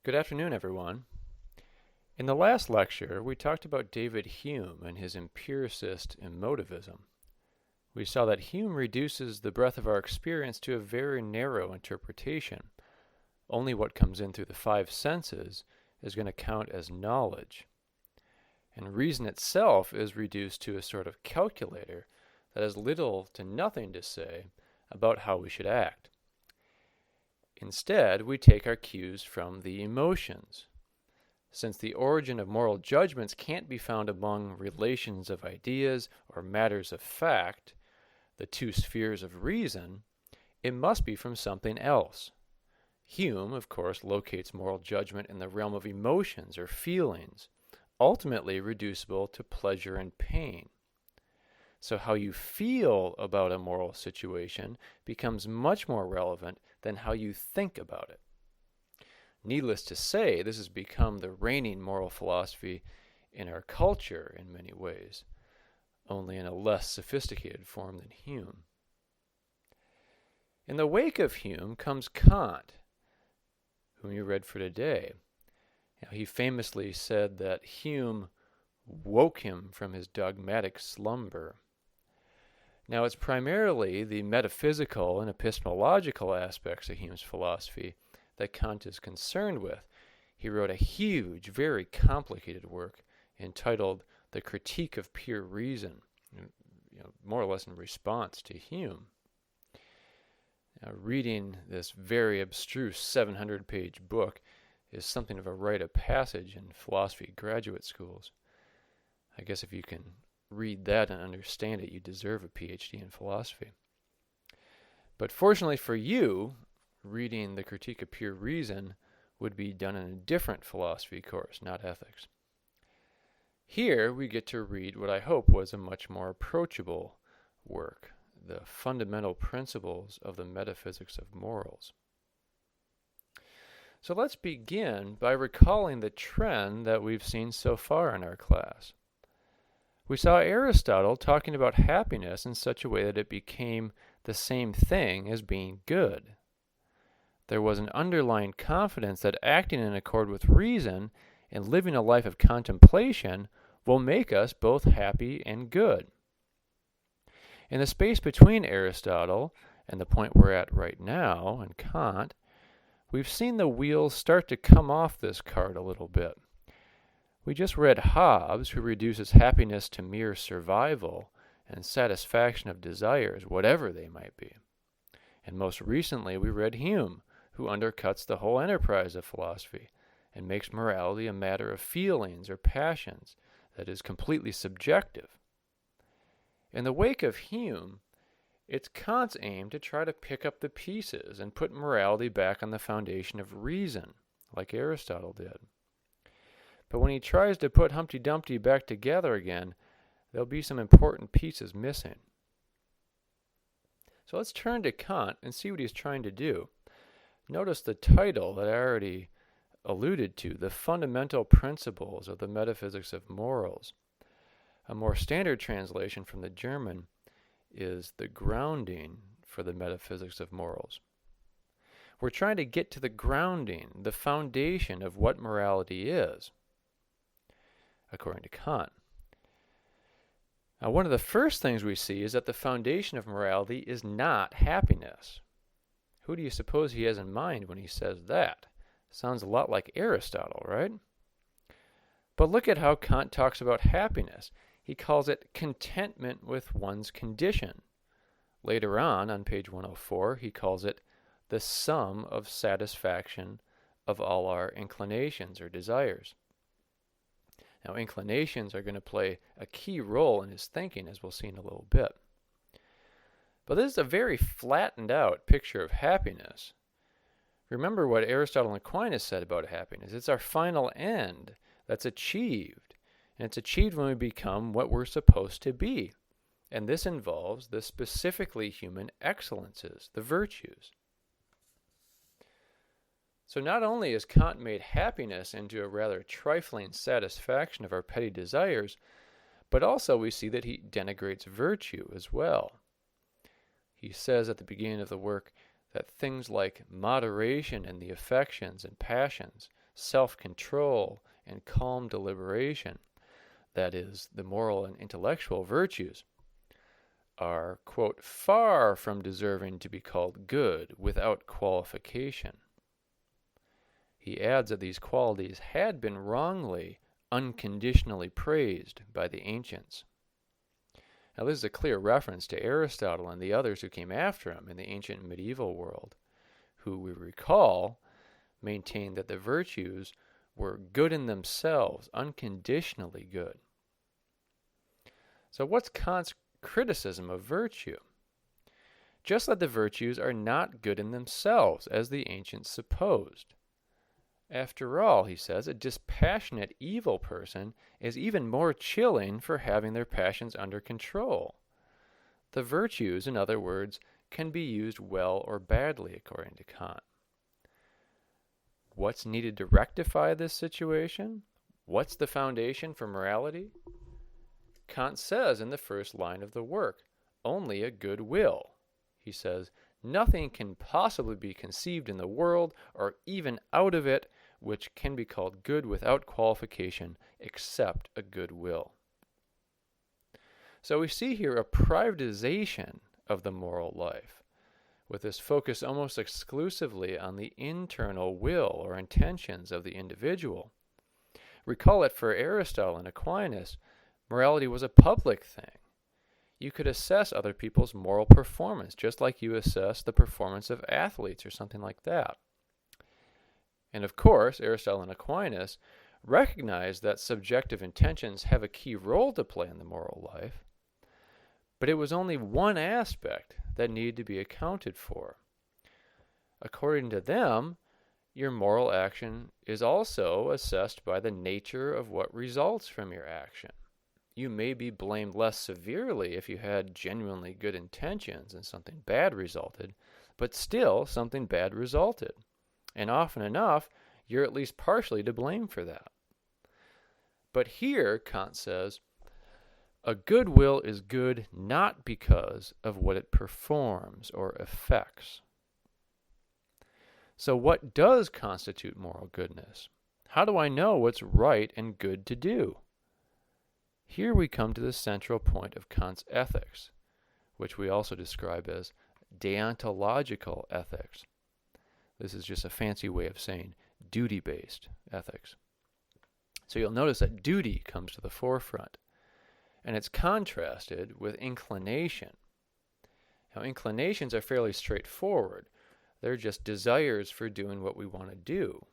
Good afternoon, everyone. In the last lecture, we talked about David Hume and his empiricist emotivism. We saw that Hume reduces the breadth of our experience to a very narrow interpretation. Only what comes in through the five senses is going to count as knowledge. And reason itself is reduced to a sort of calculator that has little to nothing to say about how we should act. Instead, we take our cues from the emotions. Since the origin of moral judgments can't be found among relations of ideas or matters of fact, the two spheres of reason, it must be from something else. Hume, of course, locates moral judgment in the realm of emotions or feelings, ultimately reducible to pleasure and pain. So how you feel about a moral situation becomes much more relevant than how you think about it. Needless to say, this has become the reigning moral philosophy in our culture in many ways, only in a less sophisticated form than Hume. In the wake of Hume comes Kant, whom you read for today. He famously said that Hume woke him from his dogmatic slumber. Now, it's primarily the metaphysical and epistemological aspects of Hume's philosophy that Kant is concerned with. He wrote a huge, very complicated work entitled The Critique of Pure Reason, more or less in response to Hume. Now, reading this very abstruse 700-page book is something of a rite of passage in philosophy graduate schools. I guess if you can read that and understand it, you deserve a PhD in philosophy. But fortunately for you, reading The Critique of Pure Reason would be done in a different philosophy course, not ethics. Here we get to read what I hope was a much more approachable work, The Fundamental Principles of the Metaphysics of Morals. So let's begin by recalling the trend that we've seen so far in our class. We saw Aristotle talking about happiness in such a way that it became the same thing as being good. There was an underlying confidence that acting in accord with reason and living a life of contemplation will make us both happy and good. In the space between Aristotle and the point we're at right now, in Kant, we've seen the wheels start to come off this cart a little bit. We just read Hobbes, who reduces happiness to mere survival and satisfaction of desires, whatever they might be. And most recently, we read Hume, who undercuts the whole enterprise of philosophy and makes morality a matter of feelings or passions that is completely subjective. In the wake of Hume, it's Kant's aim to try to pick up the pieces and put morality back on the foundation of reason, like Aristotle did. But when he tries to put Humpty Dumpty back together again, there'll be some important pieces missing. So let's turn to Kant and see what he's trying to do. Notice the title that I already alluded to, The Fundamental Principles of the Metaphysics of Morals. A more standard translation from the German is The Grounding for the Metaphysics of Morals. We're trying to get to the grounding, the foundation of what morality is, according to Kant. Now, one of the first things we see is that the foundation of morality is not happiness. Who do you suppose he has in mind when he says that? Sounds a lot like Aristotle, right? But look at how Kant talks about happiness. He calls it contentment with one's condition. Later on page 104, he calls it the sum of satisfaction of all our inclinations or desires. Now, inclinations are going to play a key role in his thinking, as we'll see in a little bit. But this is a very flattened out picture of happiness. Remember what Aristotle and Aquinas said about happiness. It's our final end that's achieved. And it's achieved when we become what we're supposed to be. And this involves the specifically human excellences, the virtues. So not only has Kant made happiness into a rather trifling satisfaction of our petty desires, but also we see that he denigrates virtue as well. He says at the beginning of the work that things like moderation in the affections and passions, self-control, and calm deliberation, that is, the moral and intellectual virtues, are, quote, far from deserving to be called good without qualification. He adds that these qualities had been wrongly, unconditionally praised by the ancients. Now, this is a clear reference to Aristotle and the others who came after him in the ancient medieval world, who, we recall, maintained that the virtues were good in themselves, unconditionally good. So what's Kant's criticism of virtue? Just that the virtues are not good in themselves, as the ancients supposed. After all, he says, a dispassionate evil person is even more chilling for having their passions under control. The virtues, in other words, can be used well or badly, according to Kant. What's needed to rectify this situation? What's the foundation for morality? Kant says in the first line of the work, only a good will. He says, nothing can possibly be conceived in the world or even out of it which can be called good without qualification except a good will. So we see here a privatization of the moral life, with this focus almost exclusively on the internal will or intentions of the individual. Recall that for Aristotle and Aquinas, morality was a public thing. You could assess other people's moral performance, just like you assess the performance of athletes or something like that. And of course, Aristotle and Aquinas recognized that subjective intentions have a key role to play in the moral life, but it was only one aspect that needed to be accounted for. According to them, your moral action is also assessed by the nature of what results from your action. You may be blamed less severely if you had genuinely good intentions and something bad resulted, but still something bad resulted. And often enough, you're at least partially to blame for that. But here, Kant says, a good will is good not because of what it performs or affects. So what does constitute moral goodness? How do I know what's right and good to do? Here we come to the central point of Kant's ethics, which we also describe as deontological ethics. This is just a fancy way of saying duty-based ethics. So you'll notice that duty comes to the forefront, and it's contrasted with inclination. Now, inclinations are fairly straightforward. They're just desires for doing what we want to do.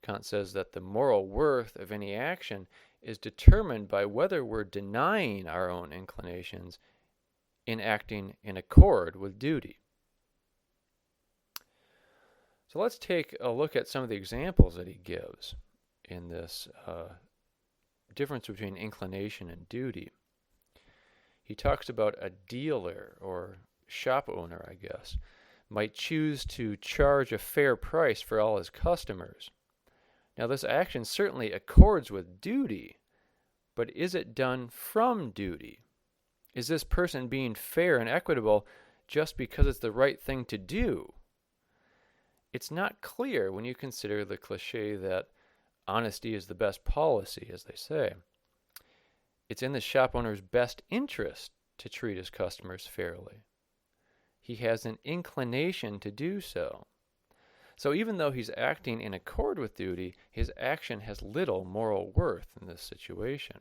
Kant says that the moral worth of any action is determined by whether we're denying our own inclinations in acting in accord with duty. So let's take a look at some of the examples that he gives in this difference between inclination and duty. He talks about a dealer or shop owner, I guess, might choose to charge a fair price for all his customers. Now, this action certainly accords with duty, but is it done from duty? Is this person being fair and equitable just because it's the right thing to do? It's not clear when you consider the cliché that honesty is the best policy, as they say. It's in the shop owner's best interest to treat his customers fairly. He has an inclination to do so. So even though he's acting in accord with duty, his action has little moral worth in this situation.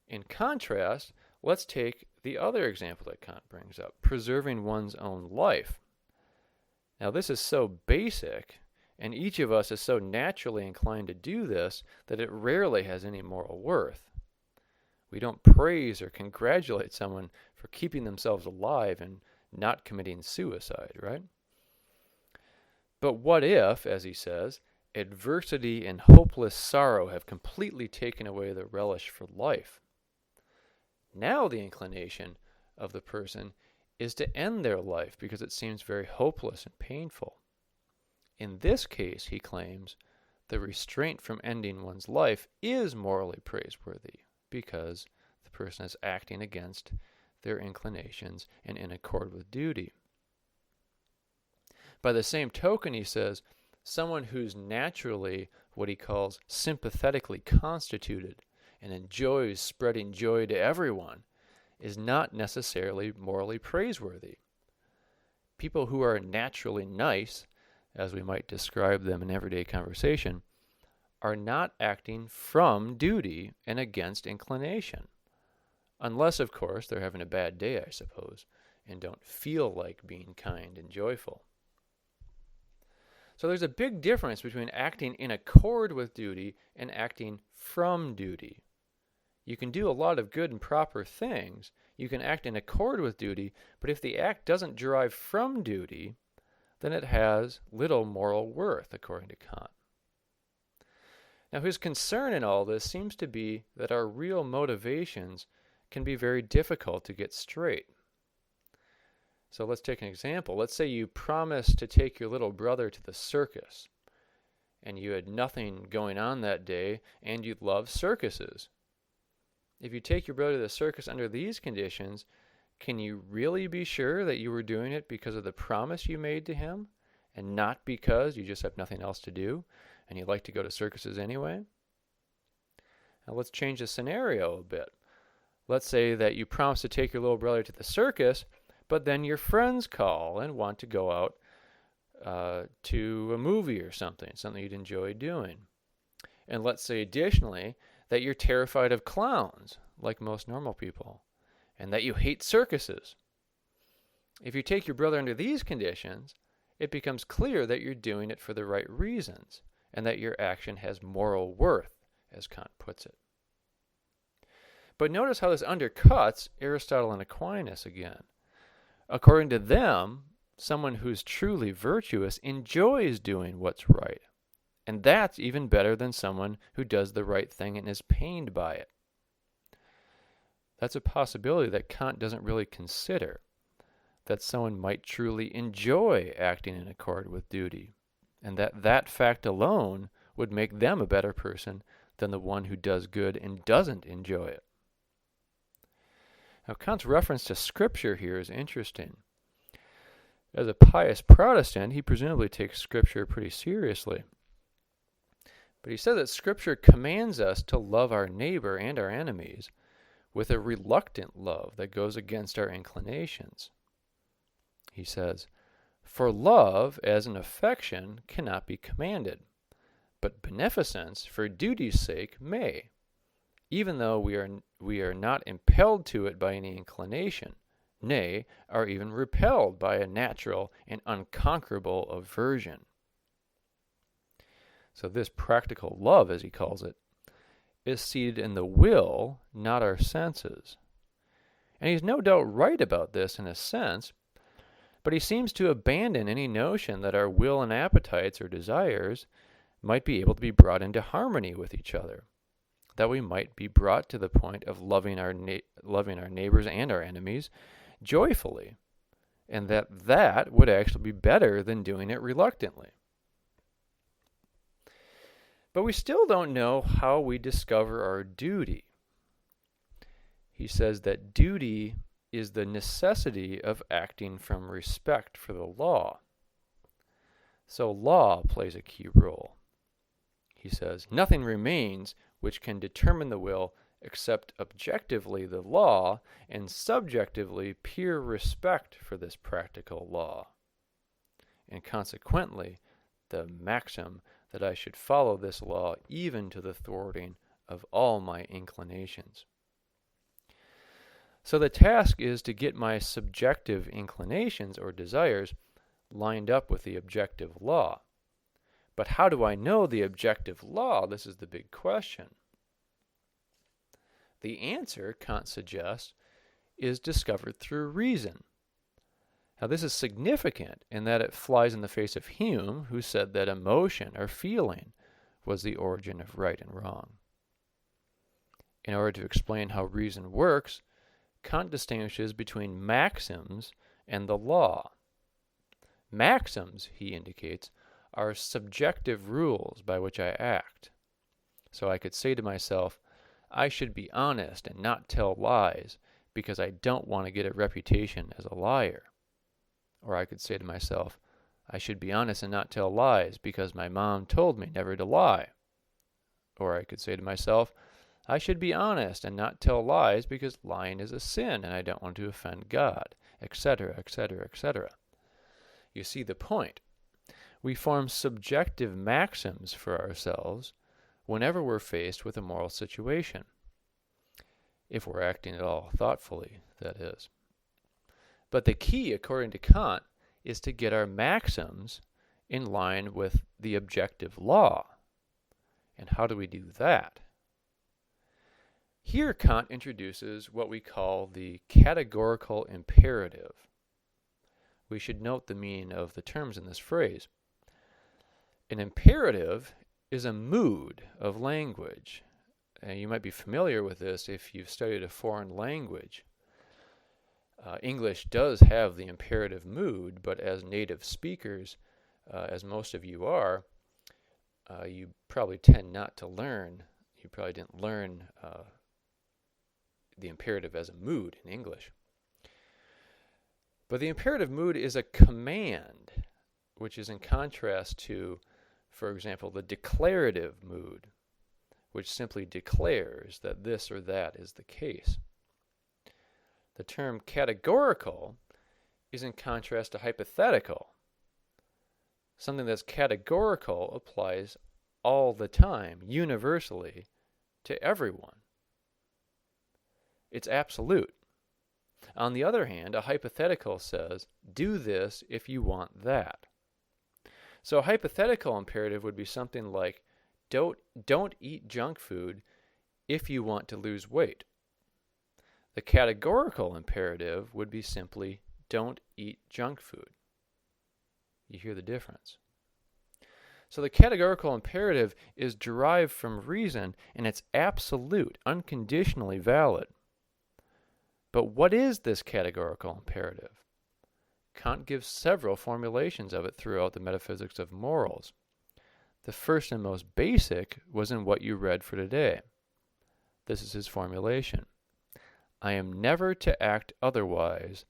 In contrast, let's take the other example that Kant brings up, preserving one's own life. Now, this is so basic, and each of us is so naturally inclined to do this, that it rarely has any moral worth. We don't praise or congratulate someone for keeping themselves alive and not committing suicide, right? But what if, as he says, adversity and hopeless sorrow have completely taken away the relish for life? Now the inclination of the person is to end their life because it seems very hopeless and painful. In this case, he claims, the restraint from ending one's life is morally praiseworthy because the person is acting against their inclinations and in accord with duty. By the same token, he says, Someone who's naturally what he calls sympathetically constituted and enjoys spreading joy to everyone is not necessarily morally praiseworthy. People who are naturally nice, as we might describe them in everyday conversation, are not acting from duty and against inclination. Unless, of course, they're having a bad day, I suppose, and don't feel like being kind and joyful. So there's a big difference between acting in accord with duty and acting from duty. You can do a lot of good and proper things. You can act in accord with duty, but if the act doesn't derive from duty, then it has little moral worth, according to Kant. Now, his concern in all this seems to be that our real motivations can be very difficult to get straight. So let's take an example. Let's say you promised to take your little brother to the circus, and you had nothing going on that day, and you love circuses. If you take your brother to the circus under these conditions, can you really be sure that you were doing it because of the promise you made to him, and not because you just have nothing else to do, and you like to go to circuses anyway? Now let's change the scenario a bit. Let's say that you promise to take your little brother to the circus, but then your friends call and want to go out to a movie or something you'd enjoy doing. And let's say additionally that you're terrified of clowns, like most normal people, and that you hate circuses. If you take your brother under these conditions, it becomes clear that you're doing it for the right reasons, and that your action has moral worth, as Kant puts it. But notice how this undercuts Aristotle and Aquinas again. According to them, someone who's truly virtuous enjoys doing what's right. And that's even better than someone who does the right thing and is pained by it. That's a possibility that Kant doesn't really consider, that someone might truly enjoy acting in accord with duty, and that fact alone would make them a better person than the one who does good and doesn't enjoy it. Now, Kant's reference to Scripture here is interesting. As a pious Protestant, he presumably takes Scripture pretty seriously. But he said that Scripture commands us to love our neighbor and our enemies with a reluctant love that goes against our inclinations. He says, "For love, as an affection, cannot be commanded, but beneficence, for duty's sake, may, even though we are not impelled to it by any inclination, nay, are even repelled by a natural and unconquerable aversion." So this practical love, as he calls it, is seated in the will, not our senses. And he's no doubt right about this in a sense, but he seems to abandon any notion that our will and appetites or desires might be able to be brought into harmony with each other, that we might be brought to the point of loving our neighbors and our enemies joyfully, and that would actually be better than doing it reluctantly. But we still don't know how we discover our duty. He says that duty is the necessity of acting from respect for the law. So law plays a key role. He says, "Nothing remains which can determine the will except objectively the law and subjectively pure respect for this practical law, and consequently the maxim that I should follow this law even to the thwarting of all my inclinations." So the task is to get my subjective inclinations or desires lined up with the objective law. But how do I know the objective law? This is the big question. The answer, Kant suggests, is discovered through reason. Now this is significant in that it flies in the face of Hume, who said that emotion or feeling was the origin of right and wrong. In order to explain how reason works, Kant distinguishes between maxims and the law. Maxims, he indicates, are subjective rules by which I act. So I could say to myself, I should be honest and not tell lies because I don't want to get a reputation as a liar. Or I could say to myself, I should be honest and not tell lies because my mom told me never to lie. Or I could say to myself, I should be honest and not tell lies because lying is a sin and I don't want to offend God, etc., etc., etc. You see the point. We form subjective maxims for ourselves whenever we're faced with a moral situation. If we're acting at all thoughtfully, that is. But the key, according to Kant, is to get our maxims in line with the objective law. And how do we do that? Here Kant introduces what we call the categorical imperative. We should note the meaning of the terms in this phrase. An imperative is a mood of language. And you might be familiar with this if you've studied a foreign language. English does have the imperative mood, but as native speakers, as most of you are, you probably tend not to learn. You probably didn't learn the imperative as a mood in English. But the imperative mood is a command, which is in contrast to, for example, the declarative mood, which simply declares that this or that is the case. The term categorical is in contrast to hypothetical. Something that's categorical applies all the time, universally, to everyone. It's absolute. On the other hand, a hypothetical says, do this if you want that. So a hypothetical imperative would be something like, don't eat junk food if you want to lose weight. The categorical imperative would be simply, don't eat junk food. You hear the difference. So the categorical imperative is derived from reason, and it's absolute, unconditionally valid. But what is this categorical imperative? Kant gives several formulations of it throughout the Metaphysics of Morals. The first and most basic was in what you read for today. This is his formulation. I am never to act otherwise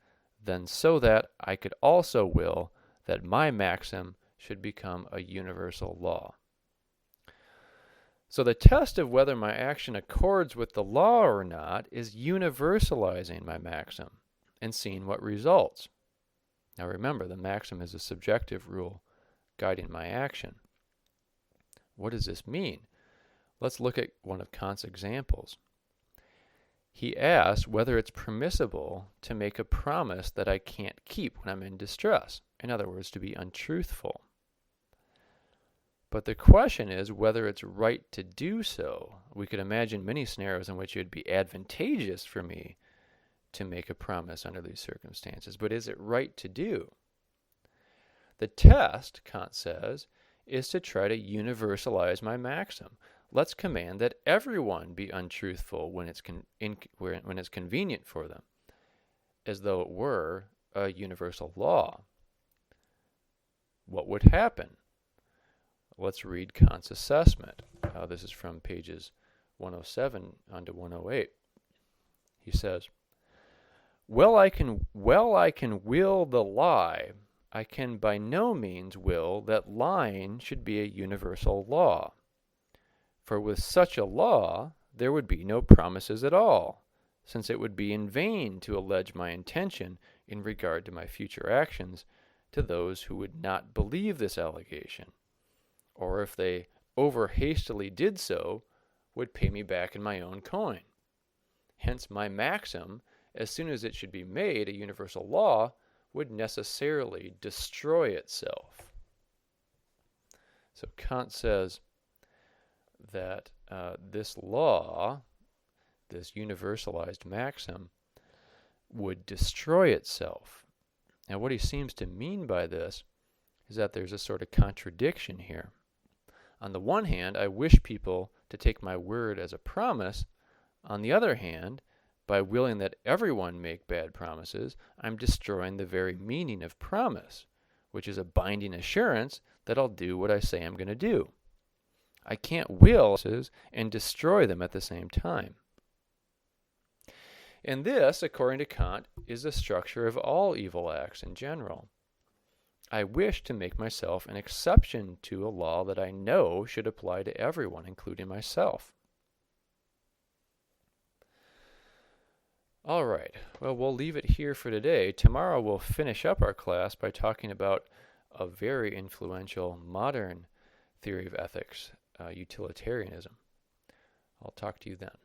than so that I could also will that my maxim should become a universal law. So the test of whether my action accords with the law or not is universalizing my maxim and seeing what results. Now remember, the maxim is a subjective rule guiding my action. What does this mean? Let's look at one of Kant's examples. He asks whether it's permissible to make a promise that I can't keep when I'm in distress. In other words, to be untruthful. But the question is whether it's right to do so. We could imagine many scenarios in which it would be advantageous for me to make a promise under these circumstances. But is it right to do? The test, Kant says, is to try to universalize my maxim. Let's command that everyone be untruthful when it's convenient for them, as though it were a universal law. What would happen? Let's read Kant's assessment. This is from pages 107 on to 108. He says, Well I can will the lie. I can by no means will that lying should be a universal law. For with such a law, there would be no promises at all, since it would be in vain to allege my intention in regard to my future actions to those who would not believe this allegation, or if they over hastily did so, would pay me back in my own coin. Hence my maxim, as soon as it should be made a universal law, would necessarily destroy itself. So Kant says that this law, this universalized maxim, would destroy itself. Now what he seems to mean by this is that there's a sort of contradiction here. On the one hand, I wish people to take my word as a promise. On the other hand, by willing that everyone make bad promises, I'm destroying the very meaning of promise, which is a binding assurance that I'll do what I say I'm going to do. I can't will and destroy them at the same time. And this, according to Kant, is the structure of all evil acts in general. I wish to make myself an exception to a law that I know should apply to everyone, including myself. All right, well, we'll leave it here for today. Tomorrow we'll finish up our class by talking about a very influential modern theory of ethics, utilitarianism. I'll talk to you then.